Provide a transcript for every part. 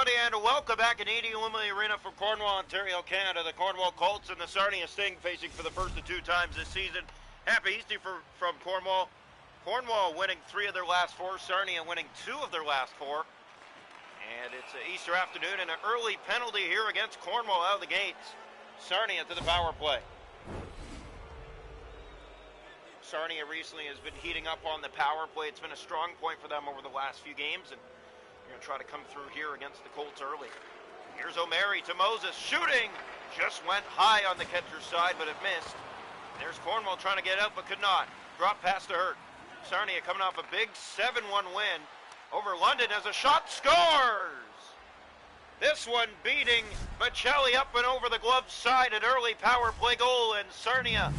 everybody, and welcome back in SGM11 Arena from Cornwall, Ontario, Canada. The Cornwall Colts and the Sarnia Sting facing for the first of two times this season. Happy Easter from Cornwall. Cornwall winning 3 of their last 4, Sarnia winning 2 of their last 4. And it's an Easter afternoon and an early penalty here against Cornwall out of the gates. Sarnia to the power play. Sarnia recently has been heating up on the power play. It's been a strong point for them over the last few games, and they're going to try to come through here against the Colts early. Here's O'Mary to Moses, shooting! Just went high on the catcher's side, but it missed. There's Cornwall trying to get out, but could not. Drop pass to Hurt. Sarnia coming off a big 7-1 win over London as a shot scores! This one beating Michelli up and over the glove side, an early power play goal, and Sarnia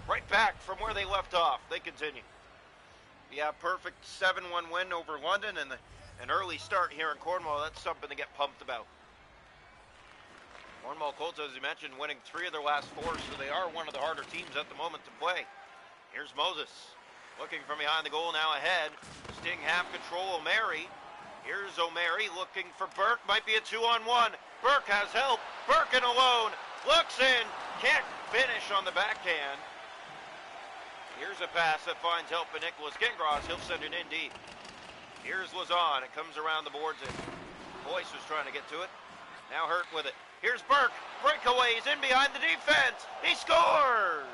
right back from where they left off. They continue. Yeah, perfect 7-1 win over London and an early start here in Cornwall. That's something to get pumped about. Cornwall Colts, as you mentioned, winning 3 of their last 4, so they are one of the harder teams at the moment to play. Here's Moses, looking from behind the goal, now ahead. Sting half control, O'Mary. Here's O'Mary looking for Burke, might be a 2-on-1. Burke has help, Burke in alone, looks in, can't finish on the backhand. Here's a pass that finds help in Nicholas Gingras, he'll send it in deep. Here's Lazon, it comes around the boards and Boyce was trying to get to it. Now Hurt with it. Here's Burke, breakaways in behind the defense, he scores!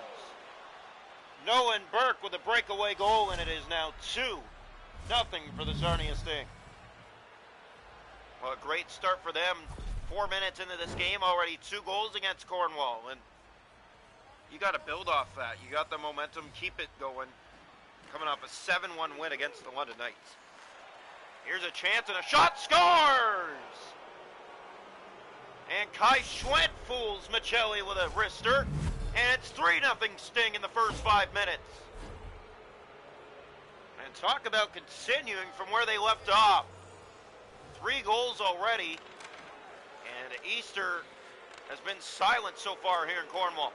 Nolan Burke with a breakaway goal, and it is now 2-0 for the Sarnia Sting. Well, a great start for them. 4 minutes into this game, already 2 goals against Cornwall, and you got to build off that. You got the momentum, keep it going. Coming off a 7-1 win against the London Knights. Here's a chance and a shot, scores! And Kai Schwent fools Michelli with a wrister. And it's 3-0 Sting in the first 5 minutes. And talk about continuing from where they left off. 3 goals already. And Easter has been silent so far here in Cornwall.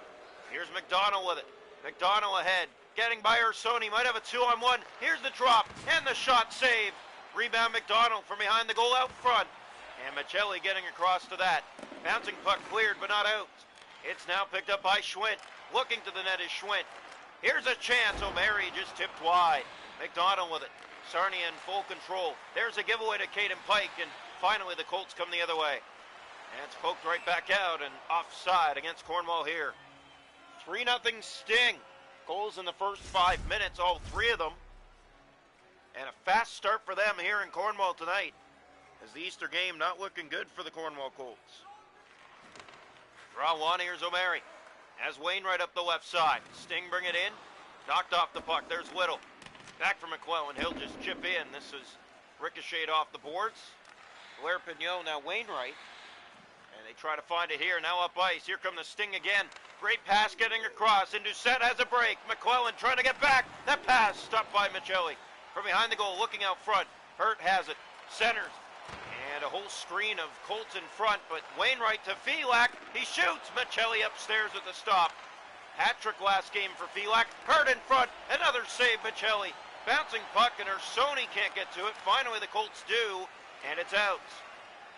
Here's McDonald with it. McDonald ahead. Getting by Ursoni. Might have a 2-on-1. Here's the drop. And the shot saved. Rebound McDonald from behind the goal out front. And Michelli getting across to that. Bouncing puck cleared but not out. It's now picked up by Schwint. Looking to the net is Schwint. Here's a chance. O'Mary just tipped wide. McDonald with it. Sarnia in full control. There's a giveaway to Caden Pike. And finally the Colts come the other way. And it's poked right back out and offside against Cornwall here. 3-0 Sting. Goals in the first 5 minutes, all 3 of them. And a fast start for them here in Cornwall tonight. As the Easter game not looking good for the Cornwall Colts. Draw one, here's O'Mary. Has Wainwright up the left side. Sting bring it in. Knocked off the puck. There's Whittle. Back from McClellan. He'll just chip in. This is ricocheted off the boards. Blair Pignot, now Wainwright. And they try to find it here. Now up ice. Here come the Sting again. Great pass getting across. And Doucette has a break. McClellan trying to get back. That pass stopped by Michelli. From behind the goal, looking out front. Hurt has it. Centers. And a whole screen of Colts in front, but Wainwright to Felak. He shoots. Michelli upstairs at the stop. Hat-trick last game for Felak. Hurt in front. Another save, Michelli. Bouncing puck, and Ursoni can't get to it. Finally, the Colts do, and it's out.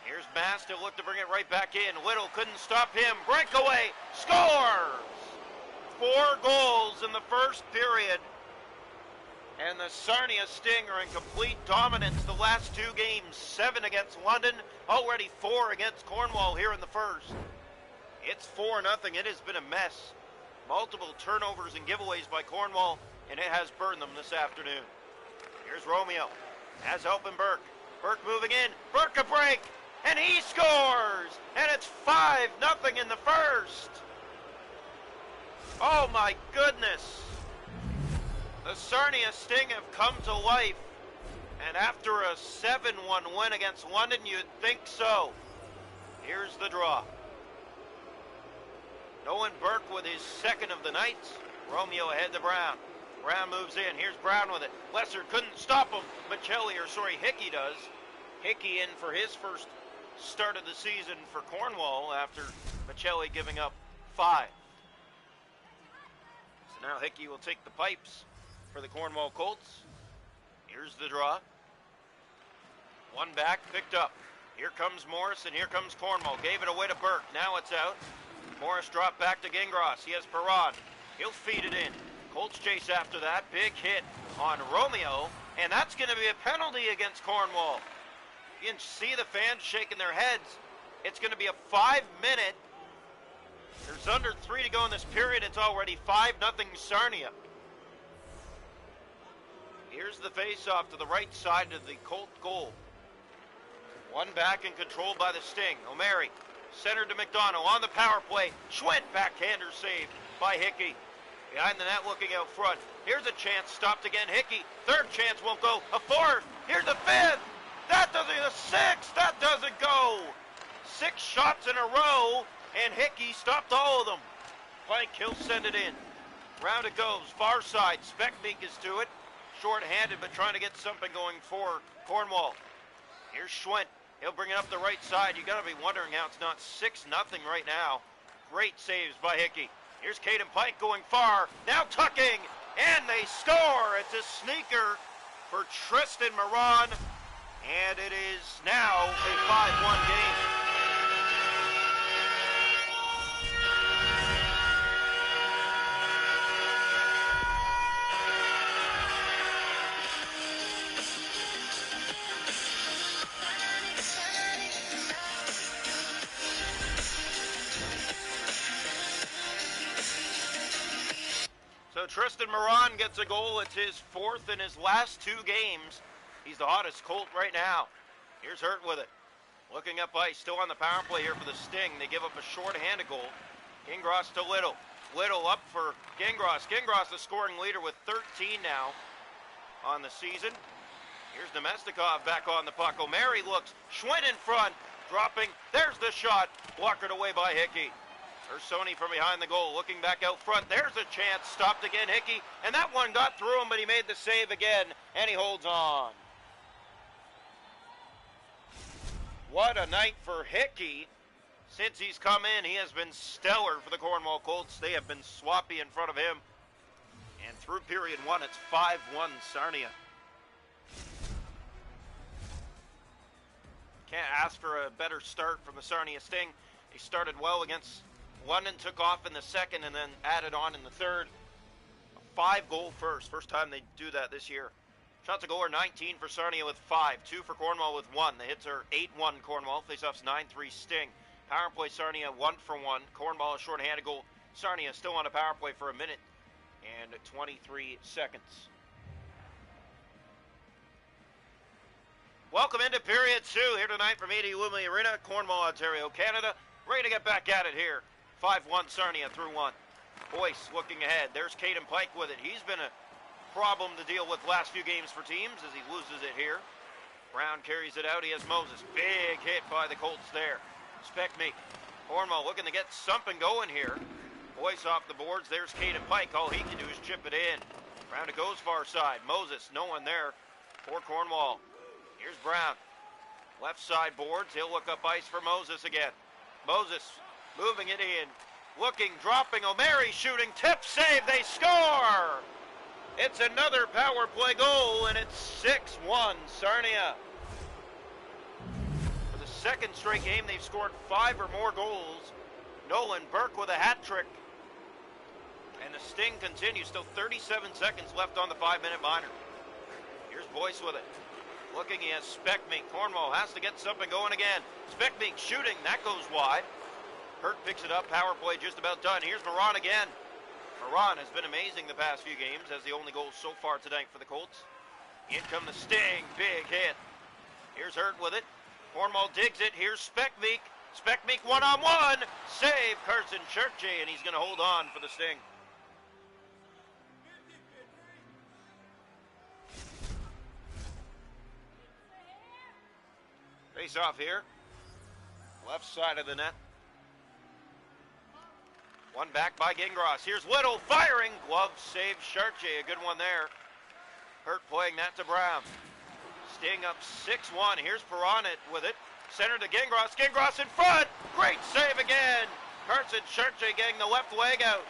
Here's Bass to look to bring it right back in. Whittle couldn't stop him. Breakaway. Scores! 4 goals in the first period. And the Sarnia Sting are in complete dominance the last 2 games. 7 against London, already 4 against Cornwall here in the first. It's 4-0. It has been a mess. Multiple turnovers and giveaways by Cornwall, and it has burned them this afternoon. Here's Romeo. Has help in Burke. Burke moving in. Burke a break, and he scores! And it's 5-0 in the first. Oh my goodness. The Sarnia Sting have come to life, and after a 7-1 win against London, you'd think so. Here's the draw. Nolan Burke with his 2nd of the night. Romeo ahead to Brown. Brown moves in. Here's Brown with it. Lesser couldn't stop him. Hickey does. Hickey in for his first start of the season for Cornwall after Michelli giving up 5. So now Hickey will take the pipes for the Cornwall Colts. Here's the draw. One back, picked up. Here comes Morris, and here comes Cornwall. Gave it away to Burke. Now it's out. Morris dropped back to Gingras. He has Perron. He'll feed it in. Colts chase after that. Big hit on Romeo, and that's going to be a penalty against Cornwall. You can see the fans shaking their heads. It's going to be a 5-minute. There's under 3 to go in this period. It's already 5-0 Sarnia. Here's the face-off to the right side of the Colt goal. One back and controlled by the Sting. O'Mary, center to McDonough on the power play. Schwinn, backhander save by Hickey. Behind the net looking out front. Here's a chance, stopped again. Hickey, third chance won't go. A fourth, here's a fifth. That doesn't, a sixth, that doesn't go. 6 shots in a row, and Hickey stopped all of them. Pike, he'll send it in. Round it goes, far side. Speckmeek is to it. Short-handed, but trying to get something going for Cornwall. Here's Schwinn. He'll bring it up the right side. You got to be wondering how it's not 6-0 right now. Great saves by Hickey. Here's Caden Pike going far. Now tucking, and they score. It's a sneaker for Tristan Moran, and it is now a 5-1 game. So Tristan Moran gets a goal. It's his 4th in his last 2 games. He's the hottest Colt right now. Here's Hurt with it. Looking up ice, still on the power play here for the Sting. They give up a short-handed goal. Gingras to Little. Little up for Gingras. Gingras the scoring leader with 13 now on the season. Here's Domestikov back on the puck. O'Mary looks. Schwinn in front. Dropping. There's the shot. Blocked away by Hickey. Ursoni from behind the goal, looking back out front. There's a chance, stopped again, Hickey, and that one got through him, but he made the save again, and he holds on. What a night for Hickey. Since he's come in, he has been stellar for the Cornwall Colts. They have been sloppy in front of him. And through period 1, it's 5-1 Sarnia. Can't ask for a better start from the Sarnia Sting. They started well against London, took off in the second, and then added on in the third. A 5-goal first. First time they do that this year. Shots a goal are 19 for Sarnia with 5. 2 for Cornwall with 1. The hits are 8-1 Cornwall. Faceoffs 9-3 Sting. Power play Sarnia 1 for 1. Cornwall a short-handed goal. Sarnia still on a power play for a minute and 23 seconds. Welcome into period 2 here tonight from 80 Lumley Arena, Cornwall, Ontario, Canada. Ready to get back at it here. 5-1 Sarnia through 1. Boyce looking ahead. There's Caden Pike with it. He's been a problem to deal with last few games for teams as he loses it here. Brown carries it out. He has Moses. Big hit by the Colts there. Speckmeek. Cornwall looking to get something going here. Boyce off the boards. There's Caden Pike. All he can do is chip it in. Round it goes far side. Moses, no one there for Cornwall. Here's Brown. Left side boards. He'll look up ice for Moses again. Moses moving it in. Looking, dropping. O'Mary shooting. Tip save. They score! It's another power play goal, and it's 6-1 Sarnia. For the second straight game, they've scored 5 or more goals. Nolan Burke with a hat trick. And the Sting continues. Still 37 seconds left on the 5-minute minor. Here's Boyce with it. Looking, he has Speckmeek. Cornwall has to get something going again. Speckmeek shooting. That goes wide. Hurt picks it up. Power play just about done. Here's Moran again. Moran has been amazing the past few games as the only goal so far tonight for the Colts. In come the Sting. Big hit. Here's Hurt with it. Cornwall digs it. Here's Speckmeek. Speckmeek one-on-one. Save Carson Churchy, and he's going to hold on for the Sting. Face off here. Left side of the net. One back by Gingras. Here's Little firing. Glove save Chartier. A good one there. Hurt playing that to Brown. Sting up 6-1. Here's Perronet with it. Center to Gingras. Gingras in front. Great save again. Carson Chartier getting the left leg out.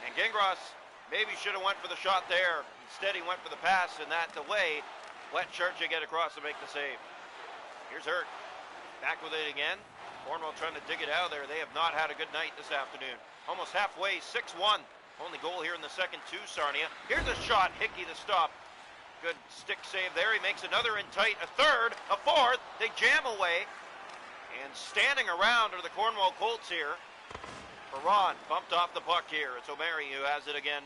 And Gingras maybe should have went for the shot there. Instead he went for the pass, and that delay let Chartier get across and make the save. Here's Hurt. Back with it again. Cornwall trying to dig it out of there. They have not had a good night this afternoon. Almost halfway, 6-1. Only goal here in the second to Sarnia. Here's a shot, Hickey the stop. Good stick save there. He makes another in tight, a third, a fourth. They jam away. And standing around are the Cornwall Colts here. Perron bumped off the puck here. It's O'Mary who has it again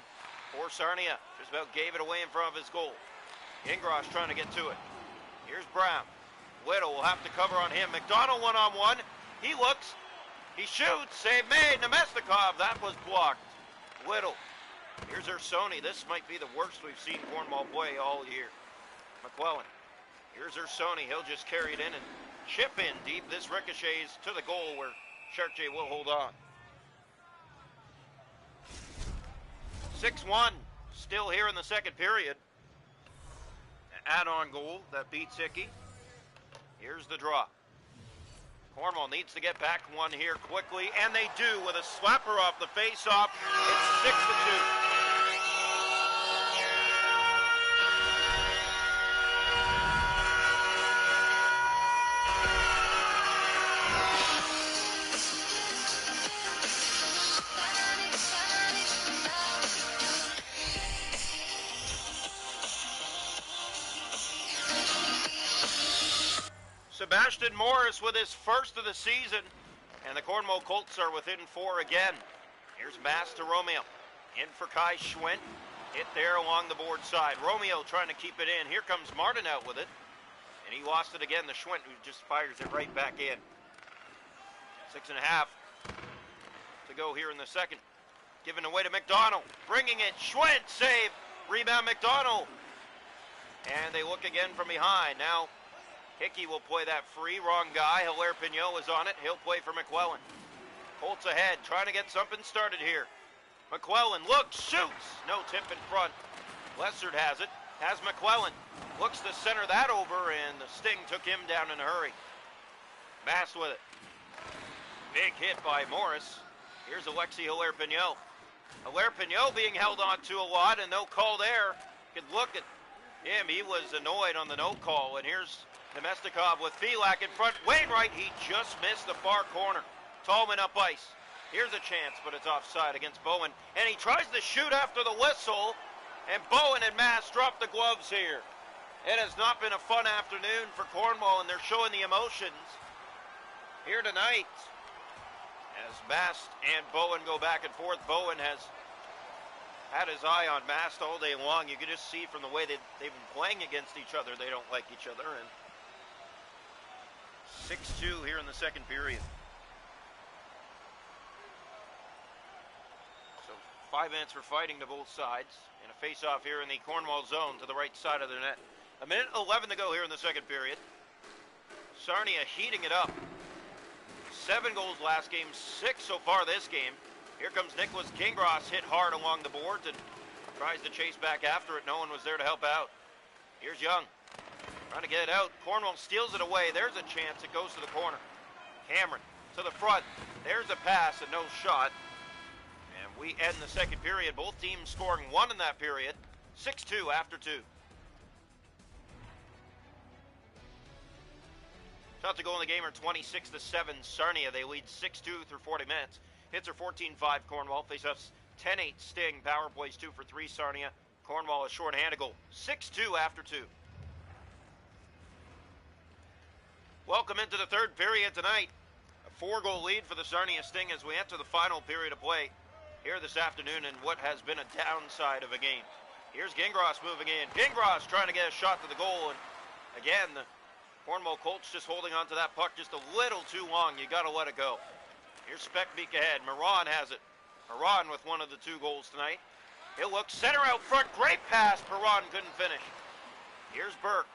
for Sarnia. Just about gave it away in front of his goal. Gingras trying to get to it. Here's Brown. Whittle will have to cover on him. McDonald one-on-one. He looks. He shoots. Save made. Nemestikov. That was blocked. Whittle. Here's Ursoni. This might be the worst we've seen Cornwall play all year. McClellan. Here's Ursoni. He'll just carry it in and chip in deep. This ricochets to the goal where Chartier will hold on. 6-1. Still here in the second period. Add-on goal that beats Hickey. Here's the draw. Cornwall needs to get back one here quickly, and they do with a slapper off the face-off. It's 6-2. Sebastian Morris with his first of the season, and the Cornwall Colts are within 4 again. Here's Mass to Romeo. In for Kai Schwint. Hit there along the board side. Romeo trying to keep it in. Here comes Martin out with it. And he lost it again to Schwint, who just fires it right back in. 6.5 to go here in the second. Given away to McDonald. Bringing it. Schwint save. Rebound McDonald. And they look again from behind. Now Hickey will play that free. Wrong guy. Hilaire Pignot is on it. He'll play for McClellan. Colts ahead. Trying to get something started here. McClellan looks. Shoots. No tip in front. Lessard has it. Has McClellan. Looks to center that over, and the Sting took him down in a hurry. Mass with it. Big hit by Morris. Here's Alexi Hilaire Pignot. Hilaire Pignot being held on to a lot, and no call there. Could look at him. He was annoyed on the no call, and here's Nemestikov with Felak in front. Wainwright, he just missed the far corner. Tallman up ice. Here's a chance, but it's offside against Bowen. And he tries to shoot after the whistle, and Bowen and Mass drop the gloves here. It has not been a fun afternoon for Cornwall, and they're showing the emotions here tonight. As Mast and Bowen go back and forth, Bowen has had his eye on Mast all day long. You can just see from the way that they've been playing against each other, they don't like each other. And 6-2 here in the second period. So 5 minutes for fighting to both sides. And a face-off here in the Cornwall zone to the right side of the net. 1:11 to go here in the second period. Sarnia heating it up. 7 goals last game, 6 so far this game. Here comes Nicholas Gingras, hit hard along the boards and tries to chase back after it. No one was there to help out. Here's Young. Trying to get it out. Cornwall steals it away. There's a chance. It goes to the corner. Cameron to the front. There's a pass and no shot. And we end the second period. Both teams scoring 1 in that period. 6-2 after 2. Shots to goal in the game are 26-7 Sarnia. They lead 6-2 through 40 minutes. Hits are 14-5 Cornwall. Faceoffs 10-8 Sting. Power plays 2 for 3 Sarnia. Cornwall a short-handed goal. 6-2 after 2. Welcome into the third period tonight. A 4-goal lead for the Sarnia Sting as we enter the final period of play here this afternoon in what has been a downside of a game. Here's Gingras moving in. Gingras trying to get a shot to the goal. And again, the Cornwall Colts just holding on to that puck just a little too long. You got to let it go. Here's Speckbeek ahead. Moran has it. Moran with one of the 2 goals tonight. He'll look center out front. Great pass. Moran couldn't finish. Here's Burke.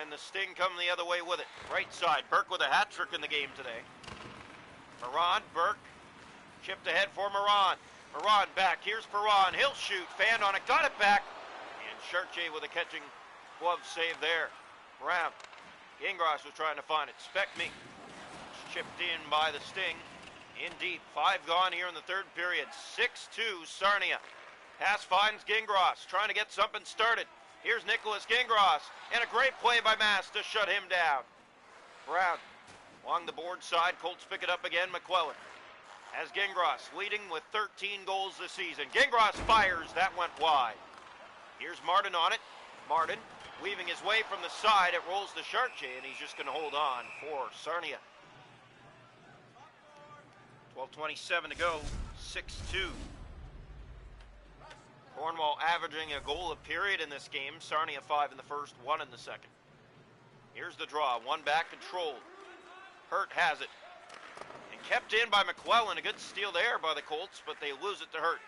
And the Sting coming the other way with it. Right side. Burke with a hat trick in the game today. Moran, Burke. Chipped ahead for Moran. Moran back. Here's Perron. He'll shoot. Fanned on it. Got it back. And Chartier with a catching glove save there. Brown. Gingras was trying to find it. Speckbeek. Chipped in by the Sting. In deep. 5 gone here in the third period. 6-2 Sarnia. Pass finds Gingras. Trying to get something started. Here's Nicholas Gingras. And a great play by Mass to shut him down. Brown Along the board side, Colts pick it up again. McClellan has Gingras leading with 13 goals this season. Gingras fires. That went wide. Here's Martin on it. Martin weaving his way from the side. It rolls to Chartier, and he's just going to hold on for Sarnia. 12:27 to go. 6-2. Cornwall averaging a goal a period in this game. Sarnia 5 in the first, 1 in the second. Here's the draw. One back controlled. Hurt has it. And kept in by McClellan. A good steal there by the Colts, but they lose it to Hurt.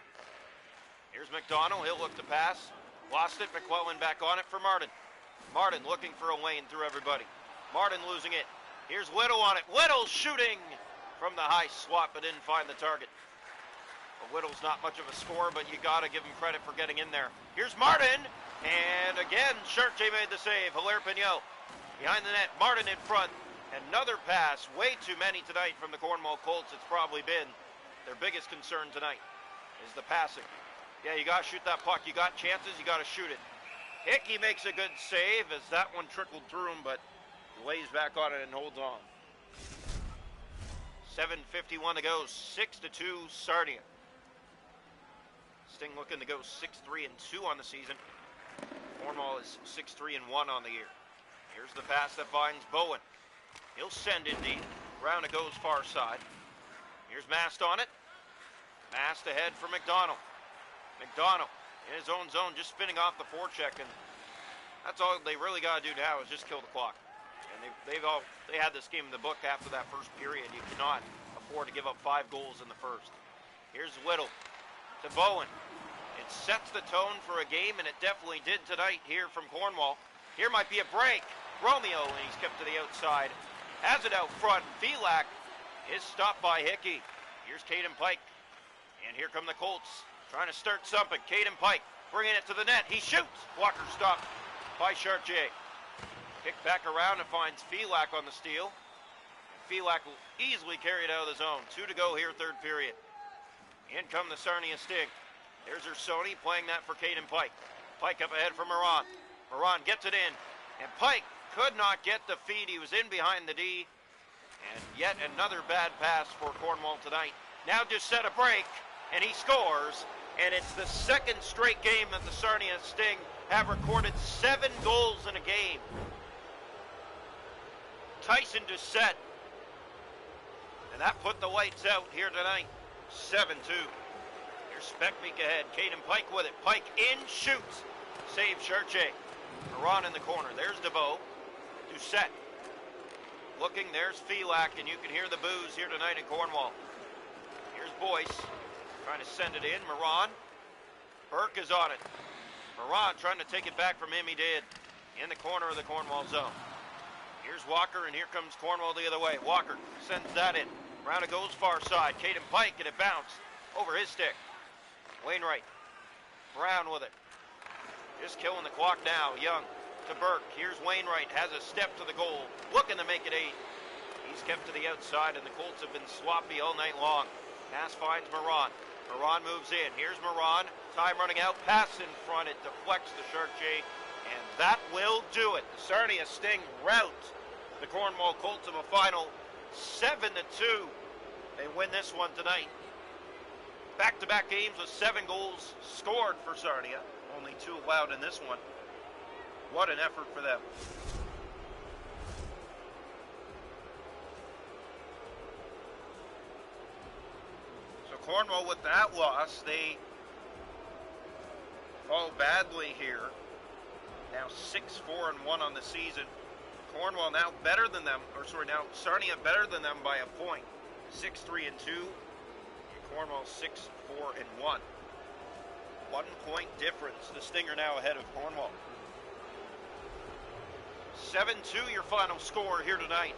Here's McDonald. He'll look to pass. Lost it. McClellan back on it for Martin. Martin looking for a lane through everybody. Martin losing it. Here's Whittle on it. Whittle shooting from the high swat, but didn't find the target. Well, Whittle's not much of a scorer, but you got to give him credit for getting in there. Here's Martin. And again, Chartier made the save. Hilaire Pignot behind the net. Martin in front. Another pass. Way too many tonight from the Cornwall Colts. It's probably been their biggest concern tonight is the passing. Yeah, you got to shoot that puck. You got chances, you got to shoot it. Hickey makes a good save as that one trickled through him, but lays back on it and holds on. 7:51 to go. 6-2 Sarnia. Sting looking to go 6-3-2 on the season. Cornwall is 6-3-1 on the year. Here's the pass that finds Bowen. He'll send it deep. Round it goes far side. Here's Mast on it. Mast ahead for McDonald. McDonald in his own zone, just spinning off the forecheck, and that's all they really got to do now is just kill the clock. And they had this game in the book after that first period. You cannot afford to give up 5 goals in the first. Here's Whittle to Bowen. It sets the tone for a game, and it definitely did tonight here from Cornwall. Here might be a break. Romeo, and he's kept to the outside. Has it out front. Felak is stopped by Hickey. Here's Caden Pike. And here come the Colts. Trying to start something. Caden Pike bringing it to the net. He shoots. Walker stopped by Chartier. Kicked back around and finds Felak on the steal. Felak will easily carry it out of the zone. 2 to go here, third period. In come the Sarnia Sting. There's Ursoni playing that for Caden Pike. Pike up ahead for Moran. Moran gets it in. And Pike could not get the feed. He was in behind the D. And yet another bad pass for Cornwall tonight. Now just set a break. And he scores. And it's the second straight game that the Sarnia Sting have recorded 7 goals in a game. Tyson Doucette. And that put the lights out here tonight. 7-2. Here's Speckbeek ahead. Caden Pike with it. Pike in, shoots. Save Chartier. Moran in the corner. There's DeVoe. Doucette. Looking, there's Felak, and you can hear the boos here tonight in Cornwall. Here's Boyce. Trying to send it in. Moran. Burke is on it. Moran trying to take it back from him. He did. In the corner of the Cornwall zone. Here's Walker, and here comes Cornwall the other way. Walker sends that in. Round it goes far side. Caden Pike, and it bounced over his stick. Wainwright. Brown with it. Just killing the clock now. Young to Burke. Here's Wainwright. Has a step to the goal. Looking to make it 8. He's kept to the outside, and the Colts have been sloppy all night long. Pass finds Moran. Moran moves in. Here's Moran. Time running out. Pass in front. It deflects the Chartier, and that will do it. The Sarnia Sting rout the Cornwall Colts in a final 7-2. They win this one tonight. Back-to-back games with 7 goals scored for Sarnia. Only 2 allowed in this one. What an effort for them. So Cornwall with that loss, they fall badly here. Now 6-4-1 on the season. Cornwall now better than them, now Sarnia better than them by a point. 6-3-2. And Cornwall 6-4-1. 1 point difference. The Stinger now ahead of Cornwall. 7-2 your final score here tonight.